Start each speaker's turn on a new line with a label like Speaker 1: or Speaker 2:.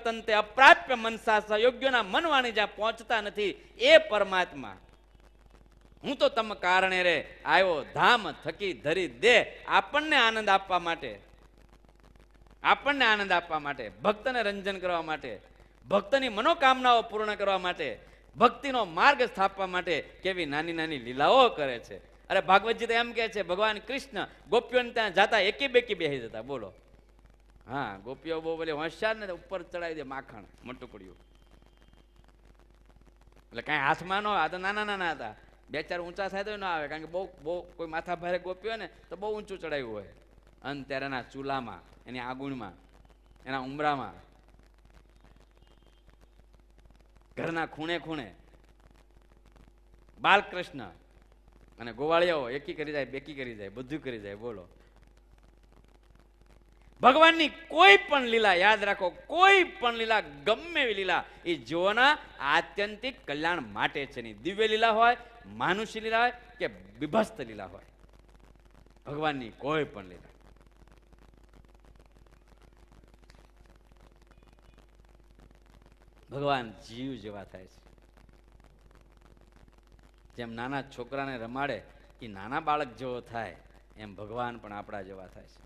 Speaker 1: વર્તનતે અપ્રાપ્ય મનસા સયોગ્યોના મન વાણી જ્યાં પહોંચતા નથી એ પરમાત્મા હું તો તમ કારણે રે આવ્યો ધામ થકી ધરી દે આપણને આનંદ આપવા માટે, આપણને આનંદ આપવા માટે, ભક્તને રંજન કરવા માટે, ભક્તની મનોકામનાઓ પૂર્ણ કરવા માટે, ભક્તિનો માર્ગ સ્થાપવા માટે કેવી નાની નાની લીલાઓ કરે છે. અરે ભાગવતજી તો એમ કહે છે ભગવાન કૃષ્ણ ગોપીઓને ત્યાં જાતા એકી બેકી બેસી જતા. બોલો, હા, ગોપીઓ બહુ બોલે હોશિયાર ને ઉપર ચડાવી દે માખણ મોટું પડ્યું એટલે કાંઈ હાથમાં ન, આ તો નાના નાના હતા, બે ચાર ઊંચા થાય તો ન આવે, કારણ કે બહુ બહુ કોઈ માથા ભારે ગોપીઓ ને તો બહુ ઊંચું ચડાવ્યું હોય. અને ત્યારે એના ચૂલામાં, એની આગુણમાં, એના ઉમરામાં, ઘરના ખૂણે ખૂણે બાલકૃષ્ણ અને ગોવાળિયાઓ એકી કરી જાય, બેકી કરી જાય, બધું કરી જાય. બોલો, ભગવાનની કોઈ પણ લીલા યાદ રાખો, કોઈ પણ લીલા, ગમે એવી લીલા એ જીવોના આત્યંતિક કલ્યાણ માટે છે. નહીં દિવ્ય લીલા હોય, માનુષી લીલા હોય કે વિભસ્ત લીલા હોય, ભગવાનની કોઈ પણ લીલા ભગવાન જીવ જેવા થાય છે. જેમ નાના છોકરાને રમાડે એ નાના બાળક જેવો થાય, એમ ભગવાન પણ આપણા જેવા થાય છે.